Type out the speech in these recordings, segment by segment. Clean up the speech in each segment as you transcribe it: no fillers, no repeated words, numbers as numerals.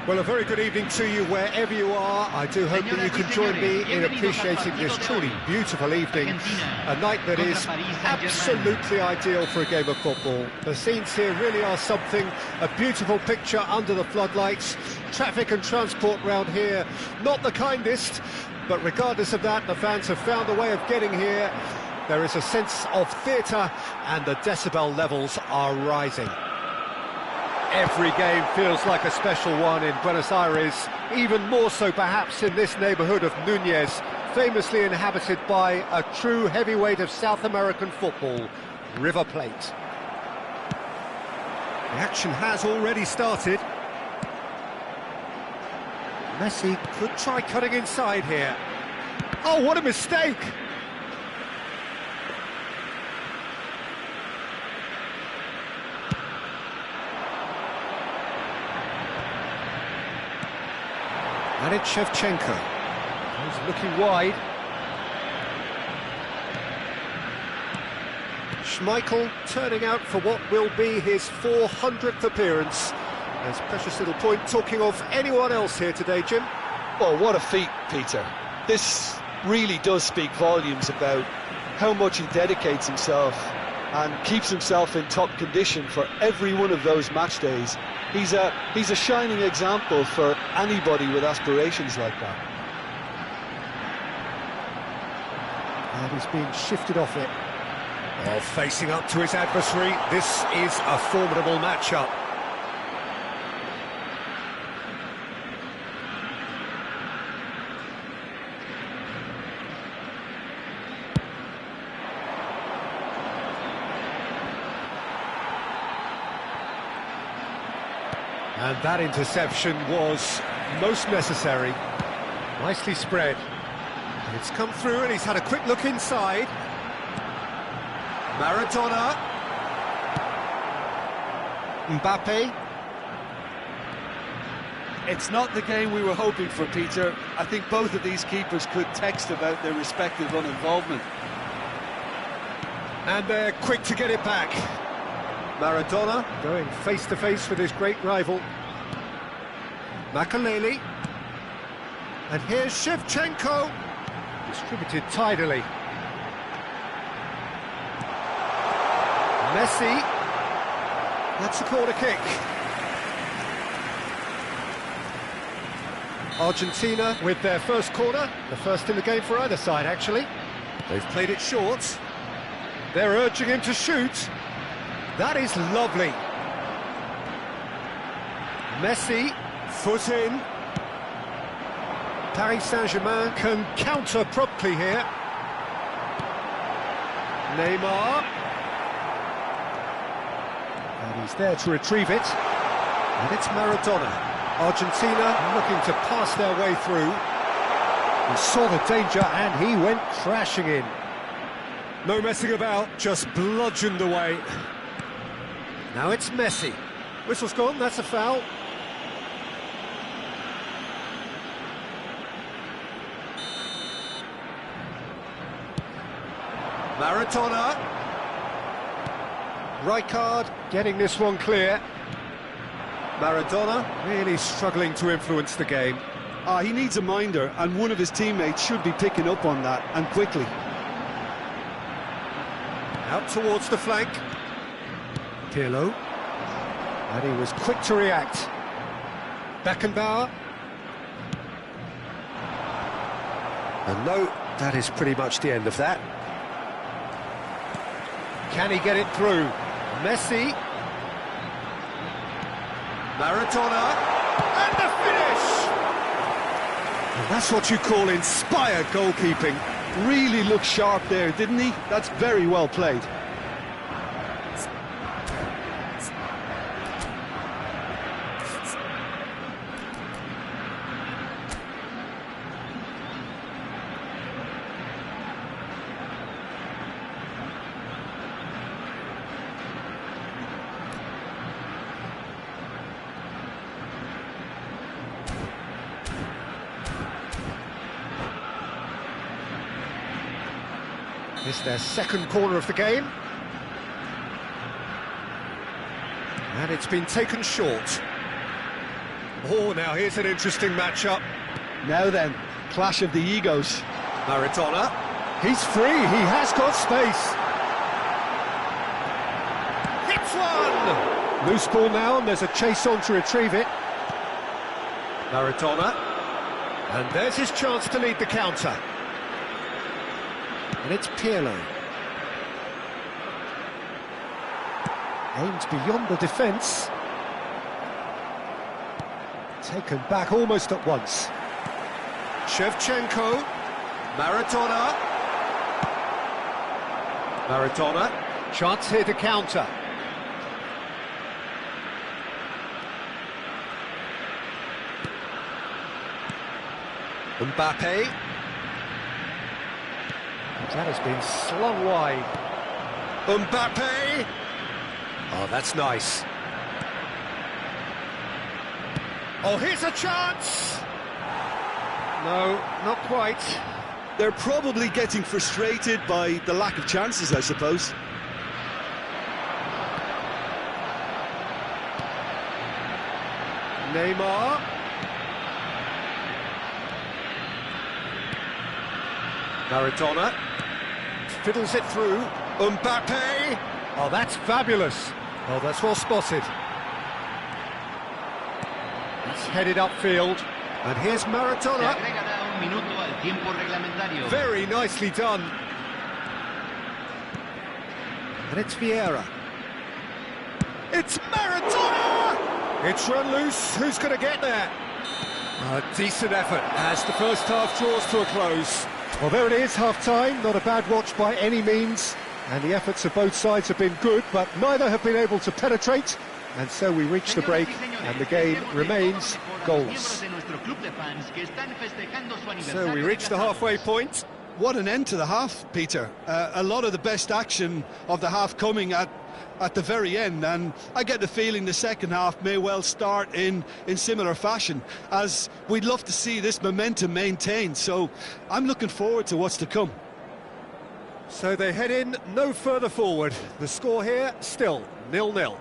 Well, a very good evening to you wherever you are. I do hope that you can join me in appreciating this truly beautiful evening. A night that is absolutely ideal for a game of football. The scenes here really are something. A beautiful picture under the floodlights. Traffic and transport round here, not the kindest. But regardless of that, the fans have found a way of getting here. There is a sense of theatre and the decibel levels are rising. Every game feels like a special one in Buenos Aires, even more so perhaps in this neighbourhood of Núñez, famously inhabited by a true heavyweight of South American football, River Plate. The action has already started. Messi could try cutting inside here. Oh, what a mistake! And it's Shevchenko. He's looking wide. Schmeichel turning out for what will be his 400th appearance. There's precious little point talking of anyone else here today, Jim. Well, what a feat, Peter. This really does speak volumes about how much he dedicates himself and keeps himself in top condition for every one of those match days. He's a shining example for anybody with aspirations like that. And he's being shifted off it. Oh, facing up to his adversary, this is a formidable matchup. And that interception was most necessary. Nicely spread. And it's come through and he's had a quick look inside. Maradona. Mbappe. It's not the game we were hoping for, Peter. I think both of these keepers could text about their respective uninvolvement. And they're quick to get it back. Maradona going face-to-face with his great rival. Makaleli. And here's Shevchenko. Distributed tidily. Messi. That's a corner kick. Argentina with their first corner. The first in the game for either side, actually. They've played it short. They're urging him to shoot. That is lovely. Messi, foot in. Paris Saint-Germain can counter promptly here. Neymar. And he's there to retrieve it. And it's Maradona. Argentina looking to pass their way through. He saw the danger and he went crashing in. No messing about, just bludgeoned away. Now it's Messi. Whistle's gone, that's a foul. Maradona. Rijkaard getting this one clear. Maradona really struggling to influence the game. He needs a minder, and one of his teammates should be picking up on that, and quickly. Out towards the flank. Pirlo. And he was quick to react. Beckenbauer. And no, that is pretty much the end of that. Can he get it through? Messi. Maradona, and the finish! And that's what you call inspired goalkeeping. Really looked sharp there, didn't he? That's very well played. It's their second corner of the game. And it's been taken short. Oh, now here's an interesting matchup. Now then, clash of the egos. Maradona. He's free, he has got space. Hits one! Loose ball now, and there's a chase on to retrieve it. Maradona. And there's his chance to lead the counter. And it's Pirlo. Aimed beyond the defence. Taken back almost at once. Shevchenko. Maradona. Maradona. Chance here to counter. Mbappe. That has been slung wide. Mbappe! Oh, that's nice. Oh, here's a chance! No, not quite. They're probably getting frustrated by the lack of chances, I suppose. Neymar. Maradona. Fiddles it through. Mbappe! Oh, that's fabulous. Oh, that's well spotted. He's headed upfield. And here's Maradona. Very nicely done. And it's Vieira. It's Maradona! It's run loose. Who's going to get there? A decent effort as the first half draws to a close. Well, there it is, half-time. Not a bad watch by any means. And the efforts of both sides have been good, but neither have been able to penetrate. And so we reach the break, and the game remains goalless. So we reach the halfway point. What an end to the half, Peter. A lot of the best action of the half coming at the very end, and I get the feeling the second half may well start in similar fashion, as we'd love to see this momentum maintained. So I'm looking forward to what's to come. So they head in no further forward. The score here still 0-0.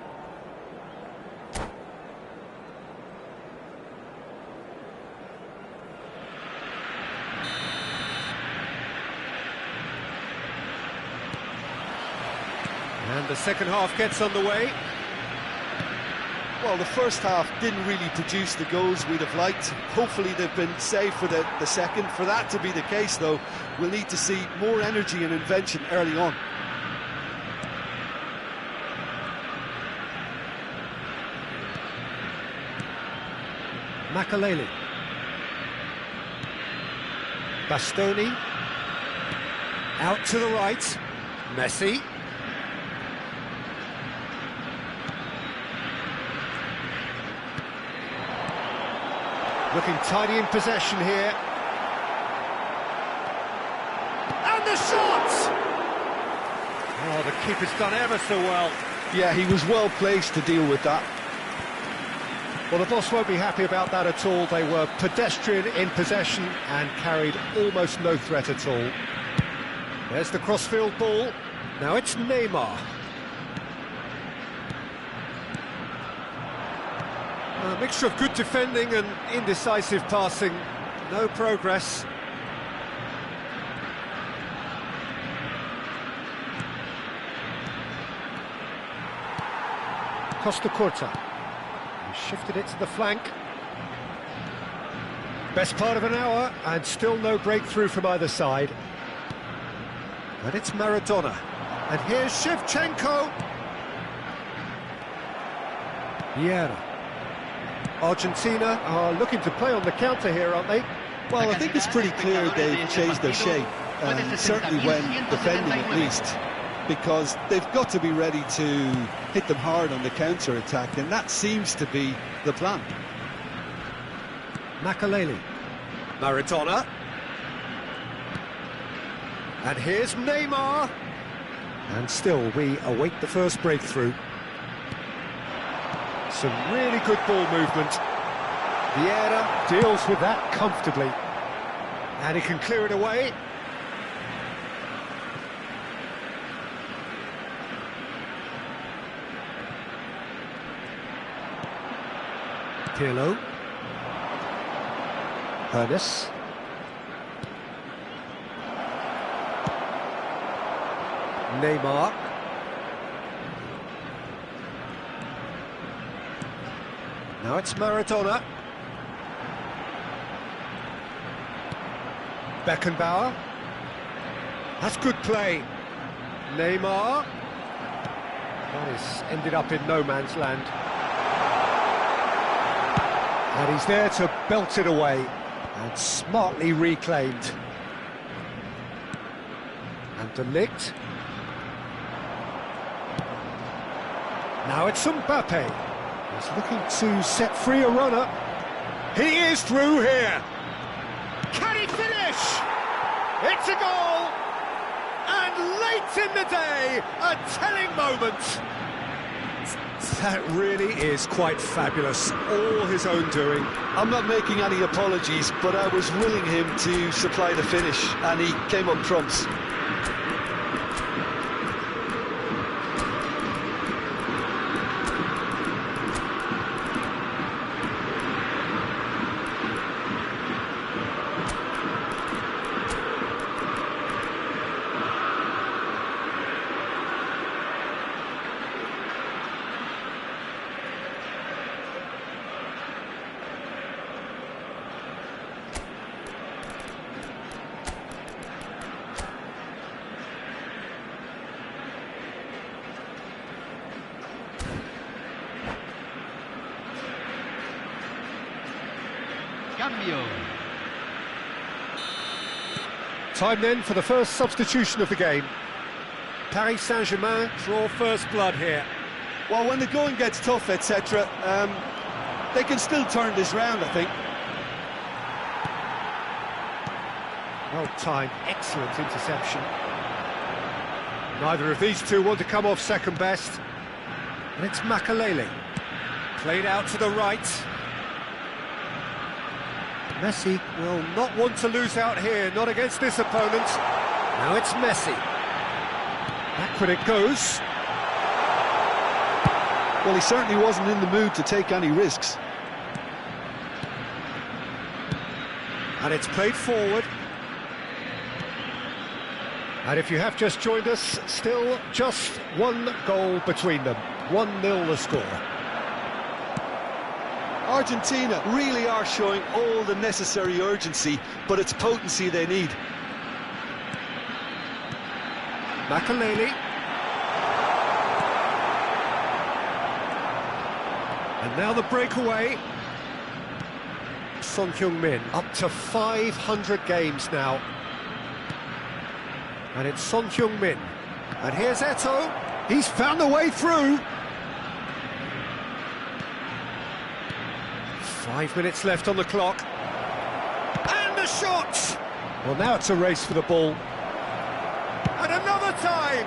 And the second half gets underway. Well, the first half didn't really produce the goals we'd have liked. Hopefully they've been saved for the second. For that to be the case, though, we'll need to see more energy and invention early on. Makaleli. Bastoni. Out to the right. Messi. Looking tidy in possession here. And the shot! Oh, the keeper's done ever so well. Yeah, he was well placed to deal with that. Well, the boss won't be happy about that at all. They were pedestrian in possession and carried almost no threat at all. There's the crossfield ball. Now it's Neymar. A mixture of good defending and indecisive passing. No progress. Costa Curta. He shifted it to the flank. Best part of an hour and still no breakthrough from either side. But it's Maradona. And here's Shevchenko. Vieira. Argentina are looking to play on the counter here, aren't they? Well, I think it's pretty clear they've changed their shape, and certainly when defending at least, because they've got to be ready to hit them hard on the counter-attack, and that seems to be the plan. Makelele. Maradona. And here's Neymar. And still, we await the first breakthrough. Some really good ball movement. Vieira deals with that comfortably. And he can clear it away. Pirlo. Ernest. Neymar. Now it's Maradona. Beckenbauer. That's good play. Neymar. That has ended up in no man's land. And he's there to belt it away. And smartly reclaimed. And De Ligt. Now it's Mbappe. He's looking to set free a runner. He is through here. Can he finish? It's a goal. And late in the day, a telling moment. That really is quite fabulous. All his own doing. I'm not making any apologies, but I was willing him to supply the finish, and he came up trumps. Time then for the first substitution of the game. Paris Saint-Germain draw first blood here. Well, when the going gets tough, etc., they can still turn this round, I think. Well timed, excellent interception. Neither of these two want to come off second best. And it's Makelele. Played out to the right. Messi will not want to lose out here, not against this opponent. Now it's Messi. Backward it goes. Well, he certainly wasn't in the mood to take any risks. And it's played forward. And if you have just joined us, still just one goal between them. 1-0 the score. Argentina really are showing all the necessary urgency, but it's potency they need. Makelele. And now the breakaway. Son Heung-min, up to 500 games now. And it's Son Heung-min. And here's Eto'o. He's found the way through. 5 minutes left on the clock. And the shot! Well, now it's a race for the ball. And another time!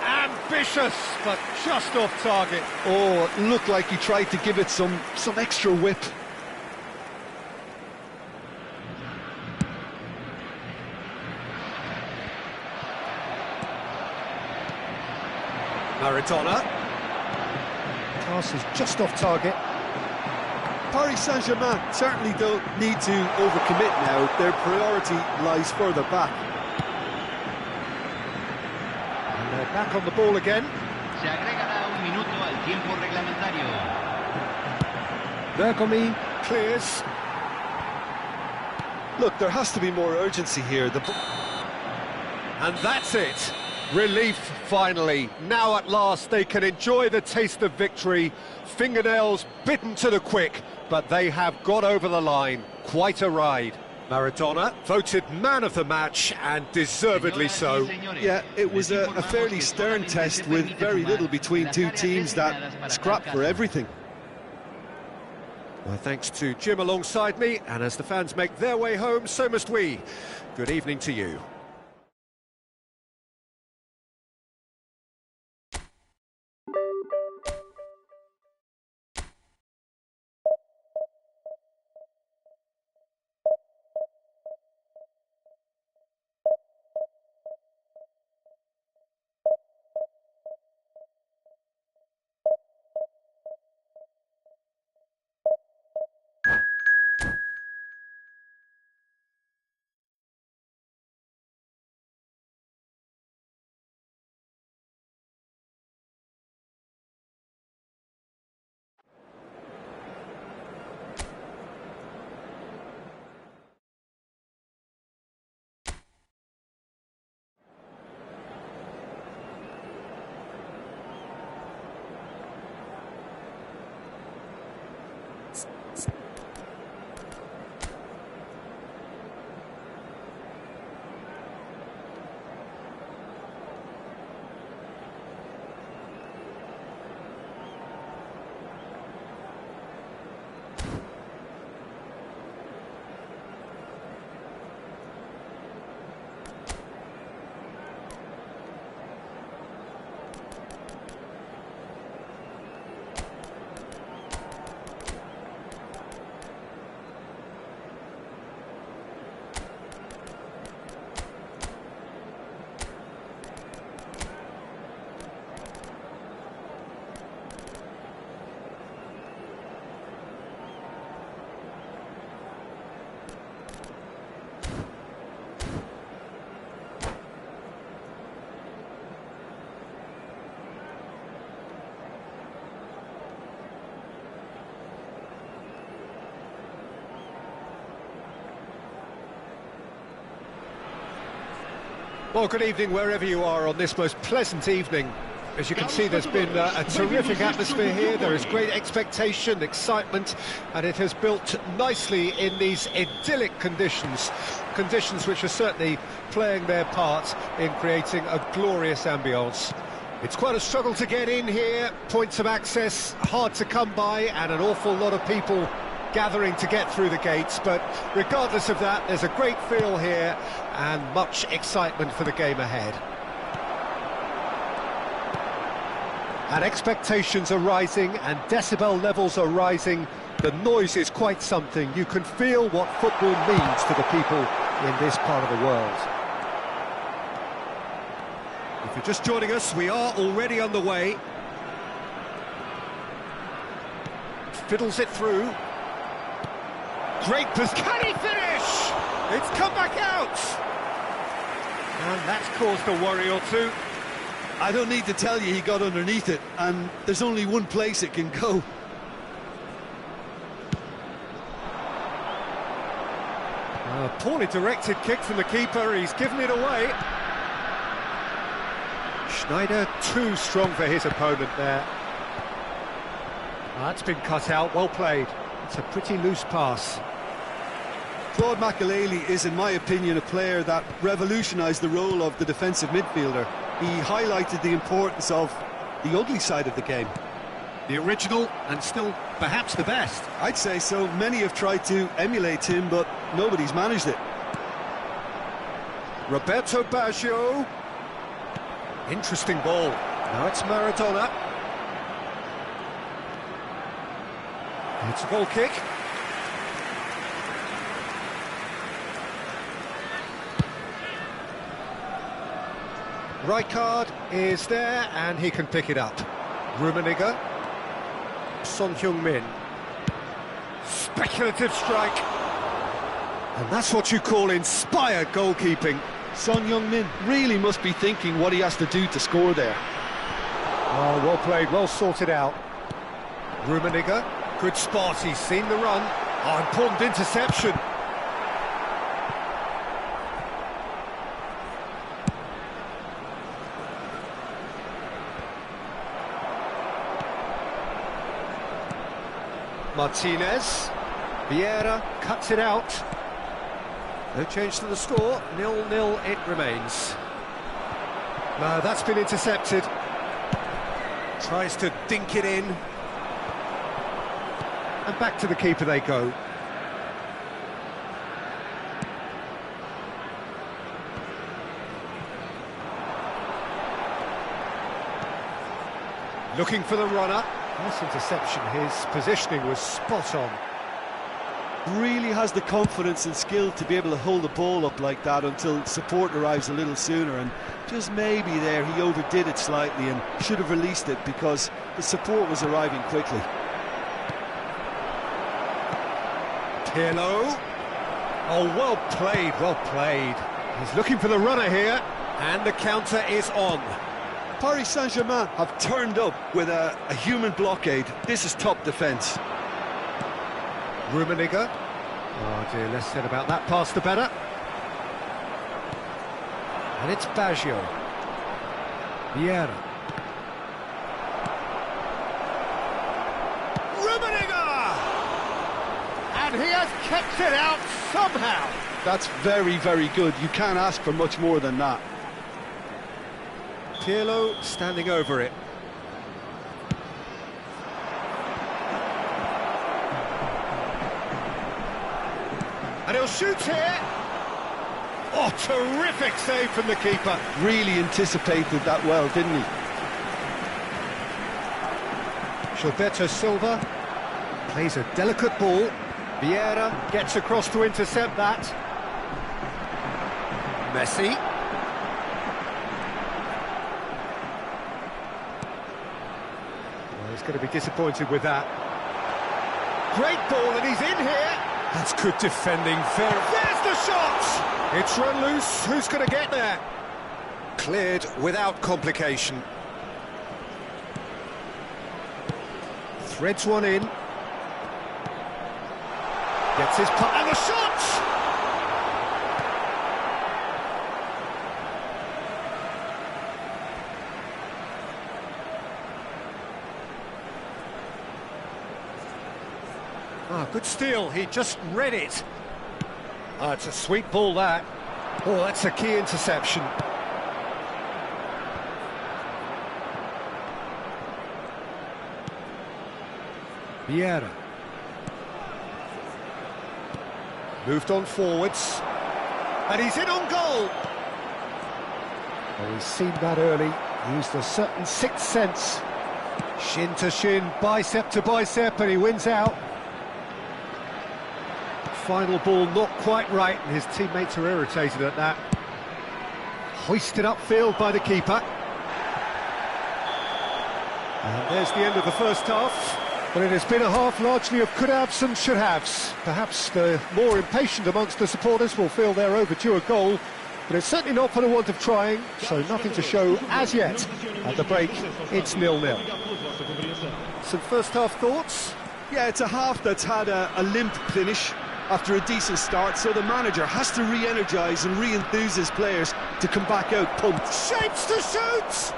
Ambitious, but just off target. Oh, it looked like he tried to give it some extra whip. Maradona. Pass is just off target. Paris Saint-Germain certainly don't need to overcommit now. Their priority lies further back. And they're back on the ball again. Se agregará un minuto al tiempo reglamentario. Bergomi clears. Look, there has to be more urgency here. And that's it. Relief, finally. Now at last they can enjoy the taste of victory. Fingernails bitten to the quick, but they have got over the line. Quite a ride. Maradona voted man of the match, and deservedly so. Yeah, it was a fairly stern test with very little between two teams that scrapped for everything. My thanks to Jim alongside me, and as the fans make their way home, so must we. Good evening to you. Well, good evening wherever you are on this most pleasant evening. As you can see, there's been a terrific atmosphere here. There is great expectation, excitement, and it has built nicely in these idyllic conditions. Conditions which are certainly playing their part in creating a glorious ambience. It's quite a struggle to get in here, points of access hard to come by, and an awful lot of people gathering to get through the gates, but regardless of that, there's a great feel here and much excitement for the game ahead. And expectations are rising and decibel levels are rising. The noise is quite something. You can feel what football means to the people in this part of the world. If you're just joining us, we are already on the way. Fiddles it through. Great pass, can he finish? It's come back out! And that's caused a worry or two. I don't need to tell you he got underneath it, and there's only one place it can go. A poorly directed kick from the keeper, he's given it away. Schneider too strong for his opponent there. That's been cut out, well played. It's a pretty loose pass. Claude Makélélé is, in my opinion, a player that revolutionised the role of the defensive midfielder. He highlighted the importance of the ugly side of the game. The original, and still perhaps the best. I'd say so. Many have tried to emulate him, but nobody's managed it. Roberto Baggio. Interesting ball. Now it's Maradona. It's a goal kick. Rijkaard is there, and he can pick it up. Rummenigge. Son Heung-min. Speculative strike. And that's what you call inspired goalkeeping. Son Heung-min really must be thinking what he has to do to score there. Oh, well played, well sorted out. Rummenigge. Good spot, he's seen the run. Oh, important interception. Martinez. Vieira cuts it out. No change to the score, 0-0 it remains. No, that's been intercepted. Tries to dink it in. And back to the keeper they go. Looking for the runner. Nice interception, his positioning was spot on. Really has the confidence and skill to be able to hold the ball up like that until support arrives a little sooner, and just maybe there he overdid it slightly and should have released it because the support was arriving quickly. Pirlo. Oh, well played, well played. He's looking for the runner here, and the counter is on. Paris Saint-Germain have turned up with a human blockade. This is top defence. Rummenigge. Oh dear, less said about that pass the better. And it's Baggio. Vieira. Rummenigge! And he has kept it out somehow. That's very, very good. You can't ask for much more than that. Pirlo standing over it. And he'll shoot here. Oh, terrific save from the keeper. Really anticipated that well, didn't he? Gilberto Silva plays a delicate ball. Vieira gets across to intercept that. Messi. Well, he's going to be disappointed with that. Great ball, and he's in here. That's good defending. There's the shot! It's run loose. Who's going to get there? Cleared without complication. Threads one in. Gets his putt, and the shot! Ah, good steal, he just read it. Ah, it's a sweet ball, that. Oh, that's a key interception. Vieira. Moved on forwards. And he's in on goal! Oh, he's seen that early. Used a certain sixth sense. Shin to shin, bicep to bicep, and he wins out. Final ball not quite right, and his teammates are irritated at that. Hoisted upfield by the keeper. And there's the end of the first half. But it has been a half largely of could-haves and should-haves. Perhaps the more impatient amongst the supporters will feel they're overdue a goal, but it's certainly not for the want of trying, so nothing to show as yet. At the break, it's 0-0. Some first-half thoughts? Yeah, it's a half that's had a limp finish after a decent start, so the manager has to re-energise and re-enthuse his players to come back out pumped. Shapes to shoot!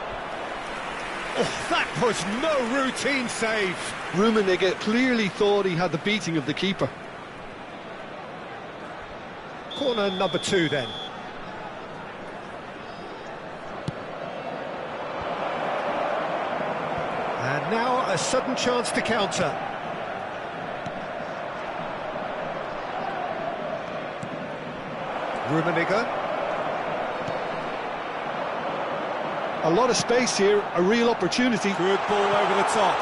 Oh, that was no routine save. Rummenigge clearly thought he had the beating of the keeper. Corner number 2 then. And now a sudden chance to counter. Rummenigge. A lot of space here, a real opportunity. Good ball over the top.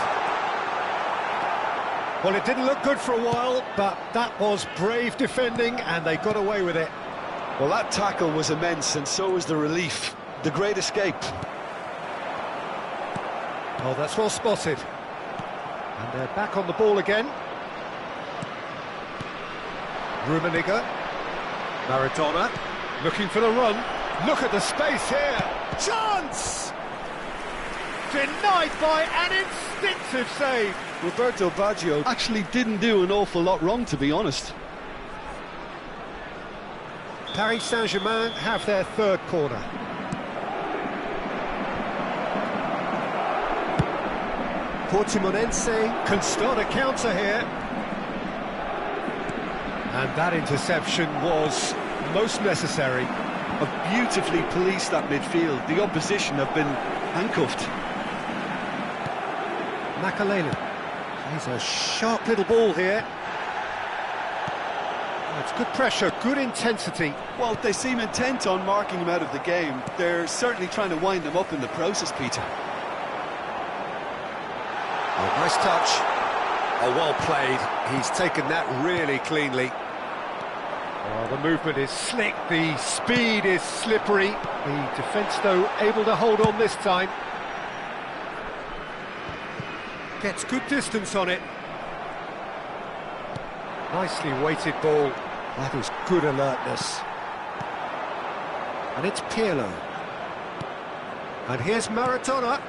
Well, it didn't look good for a while, but that was brave defending, and they got away with it. Well, that tackle was immense, and so was the relief. The great escape. Oh, that's well spotted. And they're back on the ball again. Rummenigge. Maradona, looking for the run. Look at the space here. Chance! Denied by an instinctive save. Roberto Baggio actually didn't do an awful lot wrong, to be honest. Paris Saint-Germain have their third corner. Portimonense can start a counter here. And that interception was most necessary. Have beautifully policed that midfield. The opposition have been handcuffed. Makalele plays a sharp little ball here. It's good pressure, good intensity. Well, they seem intent on marking him out of the game. They're certainly trying to wind him up in the process, Peter. Oh, nice touch. Oh, well played. He's taken that really cleanly. Oh, the movement is slick, the speed is slippery. The defence, though, able to hold on this time. Gets good distance on it. Nicely weighted ball. That is good alertness. And it's Pirlo. And here's Maradona.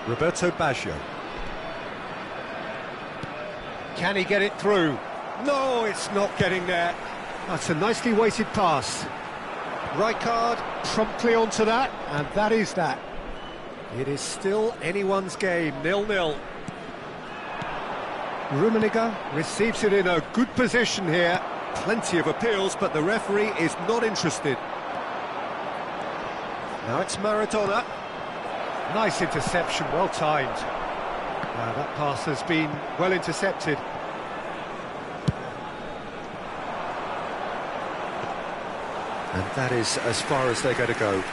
Roberto Baggio. Can he get it through? No, it's not getting there. That's a nicely weighted pass. Rijkaard promptly onto that, and that is that. It is still anyone's game, 0-0. Rummenigge receives it in a good position here. Plenty of appeals, but the referee is not interested. Now it's Maradona. Nice interception, well timed. That pass has been well intercepted. And that is as far as they're going to go.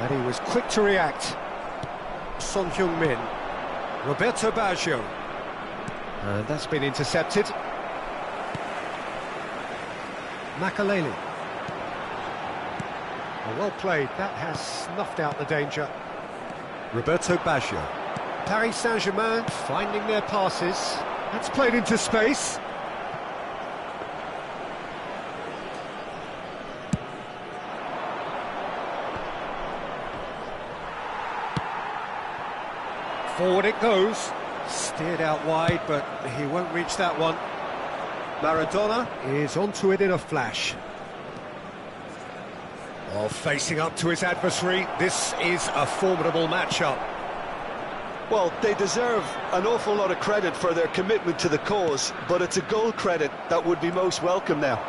And he was quick to react. Son Heung-min. Roberto Baggio. And that's been intercepted. Makalele. Well played, that has snuffed out the danger. Roberto Baggio. Paris Saint-Germain finding their passes. That's played into space. Forward it goes. Steered out wide, but he won't reach that one. Maradona is onto it in a flash. Oh, facing up to his adversary, this is a formidable matchup. Well, they deserve an awful lot of credit for their commitment to the cause, but it's a goal credit that would be most welcome now.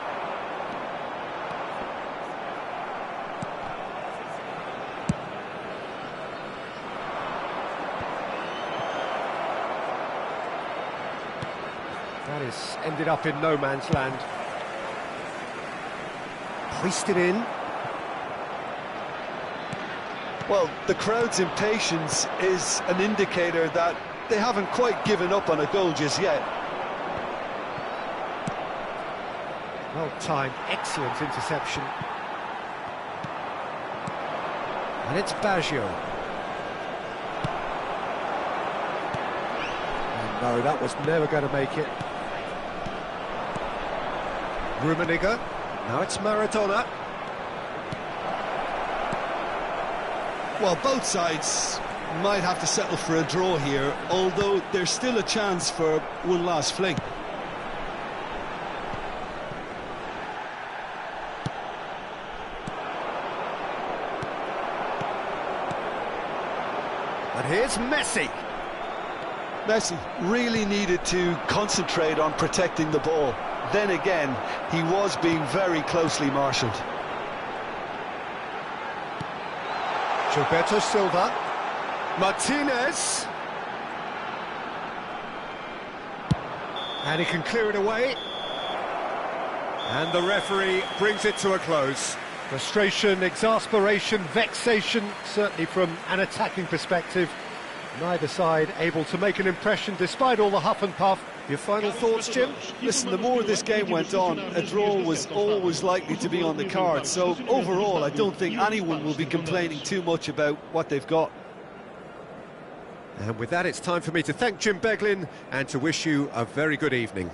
That has ended up in no man's land. Hoisted in. Well, the crowd's impatience is an indicator that they haven't quite given up on a goal just yet. Well timed, excellent interception. And it's Baggio. And no, that was never going to make it. Rummenigge. Now it's Maradona. Well, both sides might have to settle for a draw here, although there's still a chance for one last fling. And here's Messi. Messi really needed to concentrate on protecting the ball. Then again, he was being very closely marshalled. Gilberto Silva. Martinez. And he can clear it away. And the referee brings it to a close. Frustration, exasperation, vexation, certainly from an attacking perspective. Neither side able to make an impression despite all the huff and puff. Your final thoughts, Jim? Listen, the more this game went on, a draw was always likely to be on the card. So overall, I don't think anyone will be complaining too much about what they've got. And with that, it's time for me to thank Jim Beglin and to wish you a very good evening.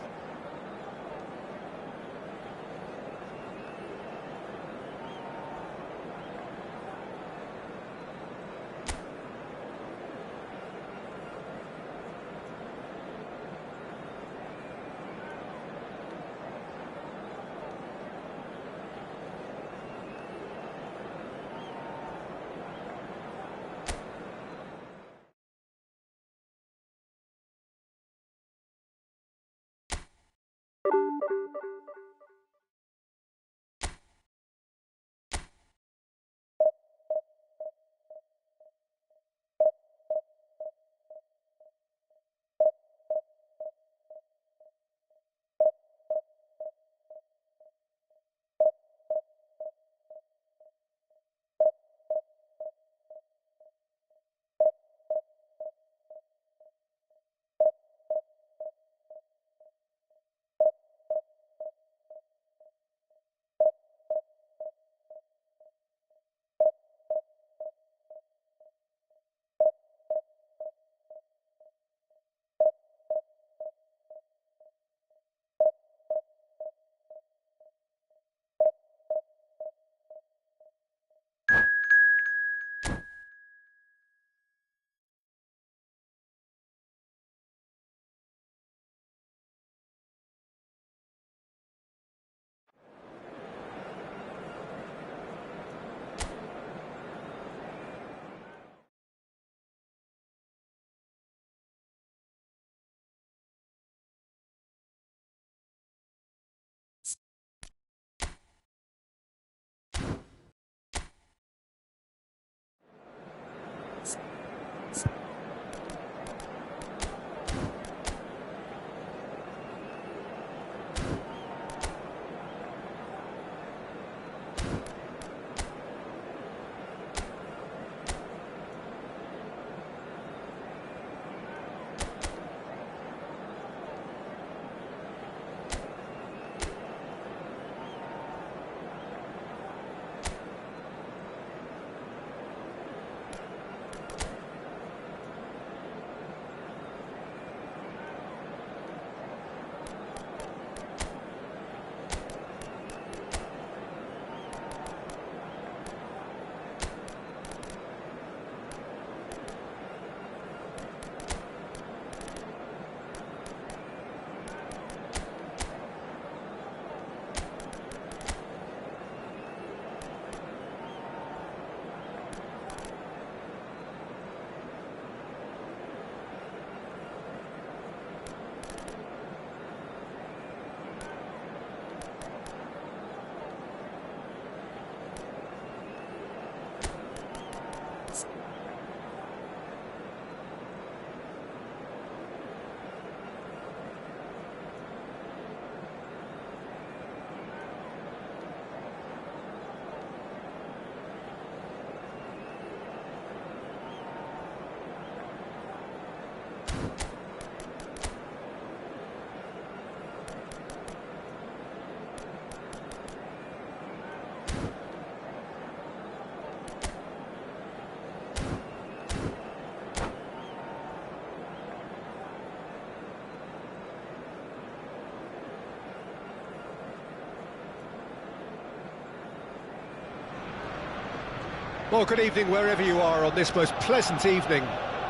Well, good evening wherever you are on this most pleasant evening.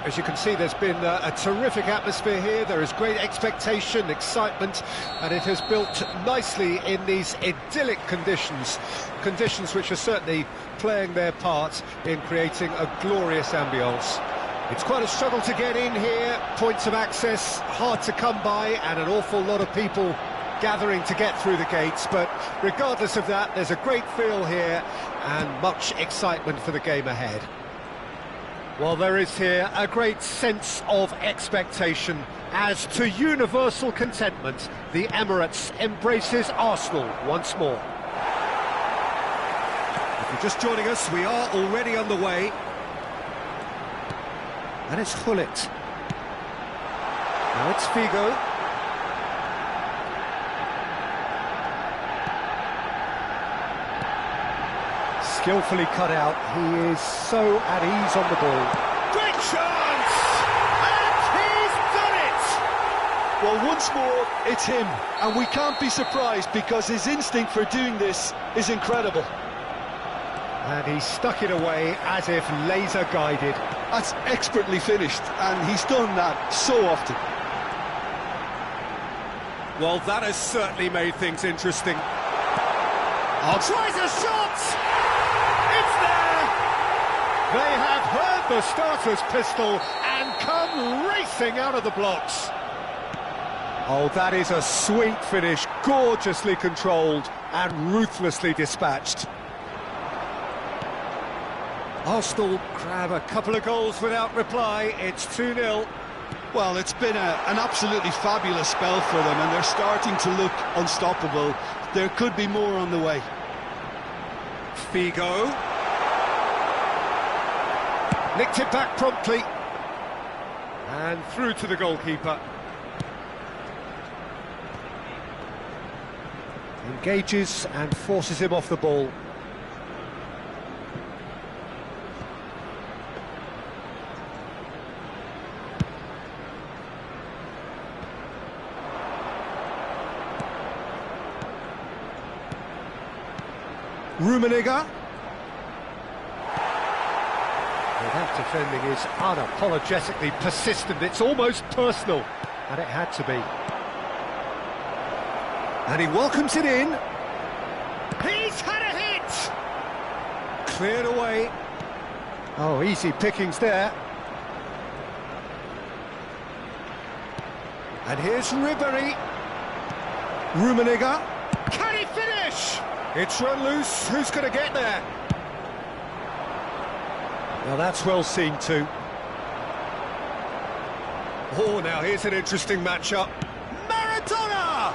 As you can see, there's been a terrific atmosphere here. There is great expectation, excitement, and it has built nicely in these idyllic conditions. Conditions which are certainly playing their part in creating a glorious ambience. It's quite a struggle to get in here, points of access hard to come by, and an awful lot of people gathering to get through the gates, but regardless of that, there's a great feel here and much excitement for the game ahead. Well, there is here a great sense of expectation as, to universal contentment, the Emirates embraces Arsenal once more. If you're just joining us, we are already underway. And it's Gullit. Now it's Figo. Skillfully cut out. He is so at ease on the ball. Great chance! And he's done it! Well, once more, it's him, and we can't be surprised because his instinct for doing this is incredible. And he stuck it away as if laser guided. That's expertly finished, and he's done that so often. Well, that has certainly made things interesting. Tries a shot! It's there! They have heard the starter's pistol and come racing out of the blocks. Oh, that is a sweet finish, gorgeously controlled and ruthlessly dispatched. Arsenal grab a couple of goals without reply. It's 2-0. Well, it's been an absolutely fabulous spell for them, and they're starting to look unstoppable. There could be more on the way. Figo. Nicked it back promptly. And through to the goalkeeper. Engages and forces him off the ball. Rummenigge. Well, that defending is unapologetically persistent. It's almost personal, and it had to be. And he welcomes it in. He's had a hit! Cleared away. Oh, easy pickings there. And here's Ribéry. Rummenigge. Can he finish? It's run loose. Who's going to get there? Well, that's well seen too. Oh, now here's an interesting matchup. Maradona!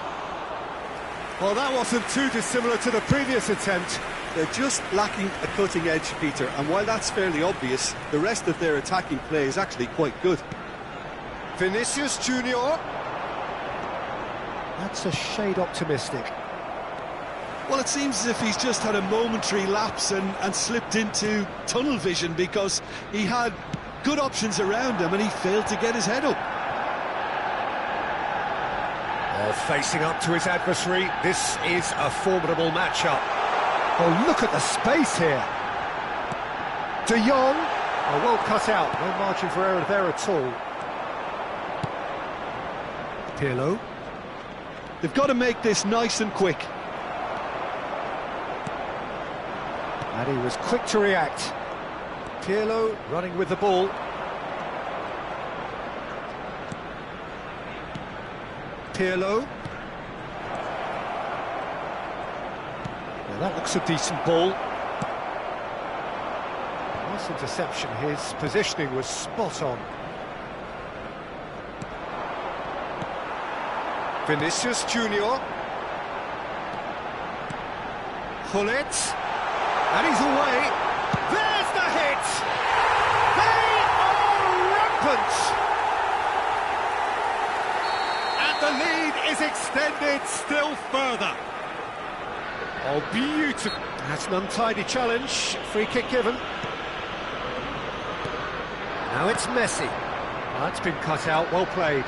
Well, that wasn't too dissimilar to the previous attempt. They're just lacking a cutting edge, Peter, and while that's fairly obvious, the rest of their attacking play is actually quite good. Vinicius Junior. That's a shade optimistic. Well, it seems as if he's just had a momentary lapse and slipped into tunnel vision because he had good options around him and he failed to get his head up. Well, facing up to his adversary, this is a formidable matchup. Oh, look at the space here. De Jong. Oh, well cut out. No margin for error there at all. Pirlo. They've got to make this nice and quick. And he was quick to react. Pirlo running with the ball. Pirlo. Now that looks a decent ball. Nice interception. His positioning was spot on. Vinicius Junior. Gullit. And he's away. There's the hit! They are rampant! And the lead is extended still further. Oh, beautiful. That's an untidy challenge. Free kick given. Now it's Messi. That's been cut out, well played.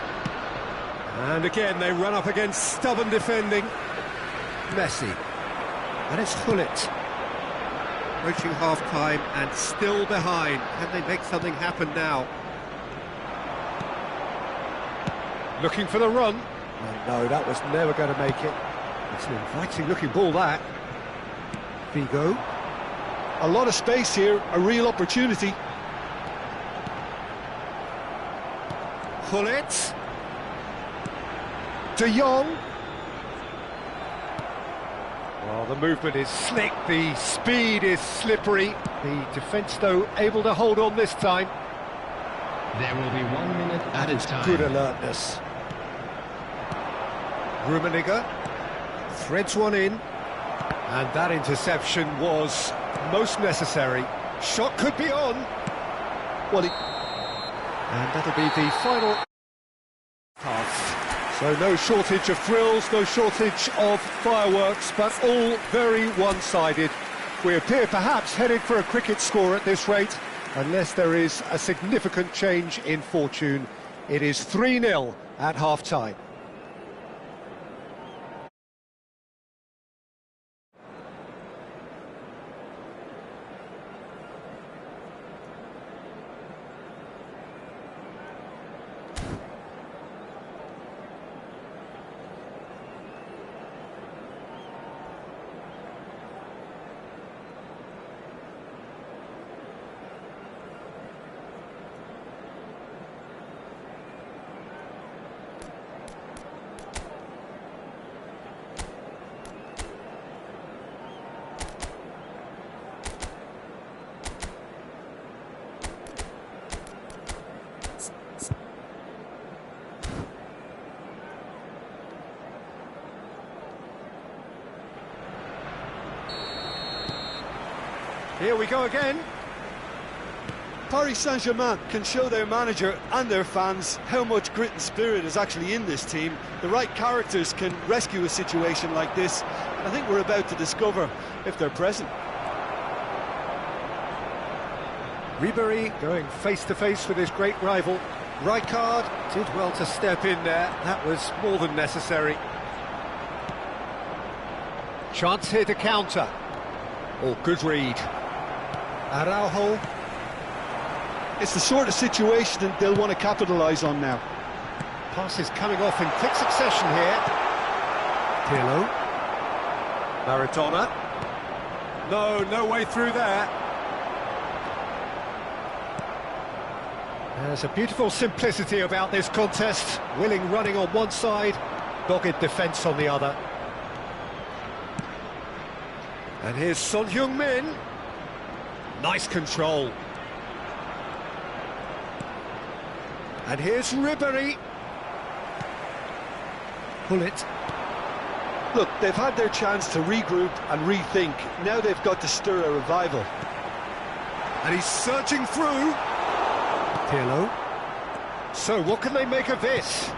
And again, they run up against stubborn defending. Messi. And it's Gullit. Approaching half-time and still behind. Can they make something happen now? Looking for the run. Oh, no, that was never going to make it. It's an inviting-looking ball, that. Figo. A lot of space here, a real opportunity. Gullit. De Jong. Well, the movement is slick, the speed is slippery. The defence, though, able to hold on this time. There will be 1 minute at a time. Good alertness. Rummenigge threads one in, and that interception was most necessary. Shot could be on. Well, and that'll be the final pass. So no shortage of thrills, no shortage of fireworks, but all very one-sided. We appear perhaps headed for a cricket score at this rate, unless there is a significant change in fortune. It is 3-0 at half-time. Here we go again. Paris Saint-Germain can show their manager and their fans how much grit and spirit is actually in this team. The right characters can rescue a situation like this, and I think we're about to discover if they're present. Ribéry going face-to-face with his great rival. Rijkaard did well to step in there. That was more than necessary. Chance here to counter. Oh, good read. Araujo. It's the sort of situation that they'll want to capitalise on now. Passes coming off in quick succession here. Pirlo. Maradona. No way through there. There's a beautiful simplicity about this contest. Willing running on one side, dogged defence on the other. And here's Son Heung-min. Nice control. And here's Ribéry. Gullit. Look, they've had their chance to regroup and rethink. Now they've got to stir a revival. And he's surging through. Pirlo. So what can they make of this?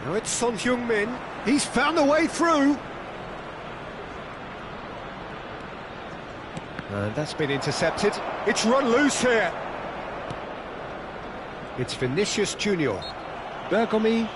Now it's Son Heung-min. He's found a way through. And that's been intercepted. It's run loose here. It's Vinicius Junior. Bergomi